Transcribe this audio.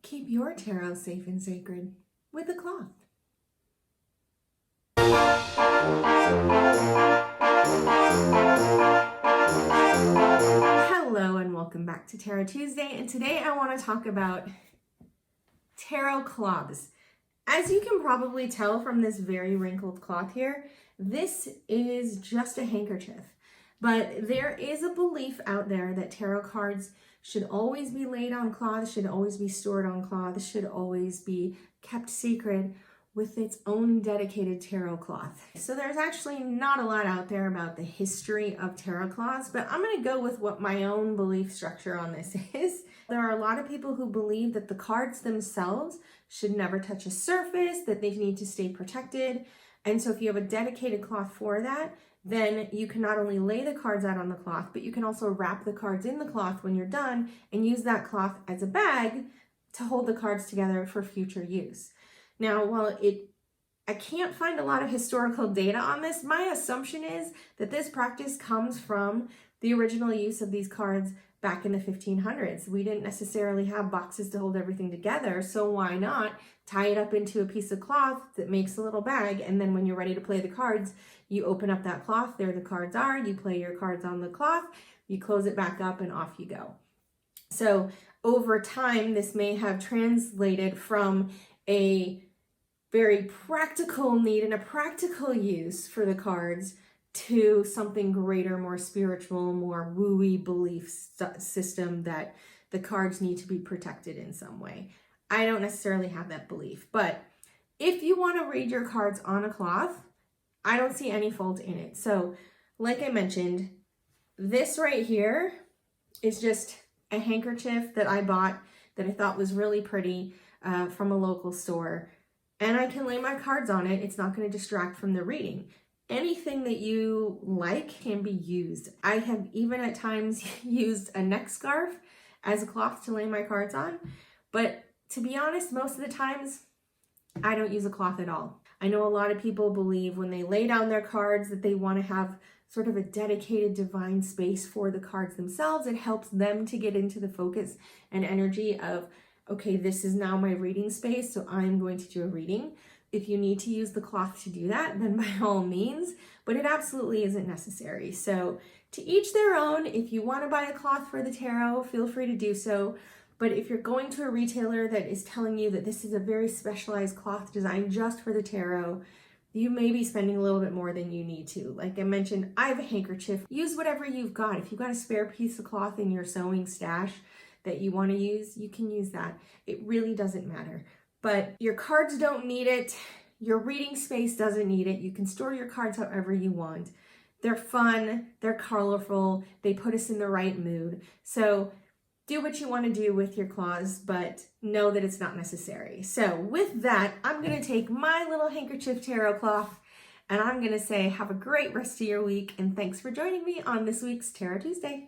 Keep your tarot safe and sacred with a cloth. Hello and welcome back to Tarot Tuesday, and today I want to talk about tarot cloths. As you can probably tell from this very wrinkled cloth here, this is just a handkerchief. But there is a belief out there that tarot cards should always be laid on cloth, should always be stored on cloth, should always be kept secret with its own dedicated tarot cloth. So there's actually not a lot out there about the history of tarot cloths, but I'm going to go with what my own belief structure on this is. There are a lot of people who believe that the cards themselves should never touch a surface, that they need to stay protected. And so if you have a dedicated cloth for that, then you can not only lay the cards out on the cloth, but you can also wrap the cards in the cloth when you're done and use that cloth as a bag to hold the cards together for future use. Now, while I can't find a lot of historical data on this, my assumption is that this practice comes from the original use of these cards back in the 1500s. We didn't necessarily have boxes to hold everything together, so why not tie it up into a piece of cloth that makes a little bag, and then when you're ready to play the cards, you open up that cloth, there the cards are, you play your cards on the cloth, you close it back up, and off you go. So over time, this may have translated from a very practical need and a practical use for the cards to something greater, more spiritual, more woo-y belief system that the cards need to be protected in some way. I don't necessarily have that belief, but if you want to read your cards on a cloth, I don't see any fault in it. So like I mentioned, this right here is just a handkerchief that I bought that I thought was really pretty from a local store. And I can lay my cards on it. It's not going to distract from the reading. Anything that you like can be used. I have even at times used a neck scarf as a cloth to lay my cards on. But to be honest, most of the times, I don't use a cloth at all. I know a lot of people believe when they lay down their cards that they want to have sort of a dedicated divine space for the cards themselves. It helps them to get into the focus and energy of, okay, this is now my reading space, so I'm going to do a reading. If you need to use the cloth to do that, then by all means, but it absolutely isn't necessary. So to each their own. If you want to buy a cloth for the tarot, feel free to do so. But if you're going to a retailer that is telling you that this is a very specialized cloth designed just for the tarot, you may be spending a little bit more than you need to. Like I mentioned, I have a handkerchief. Use whatever you've got. If you've got a spare piece of cloth in your sewing stash that you want to use, you can use that. It really doesn't matter. But your cards don't need it. Your reading space doesn't need it. You can store your cards however you want. They're fun. They're colorful. They put us in the right mood. So do what you want to do with your cloths, but know that it's not necessary. So with that, I'm going to take my little handkerchief tarot cloth and I'm going to say have a great rest of your week, and thanks for joining me on this week's Tarot Tuesday.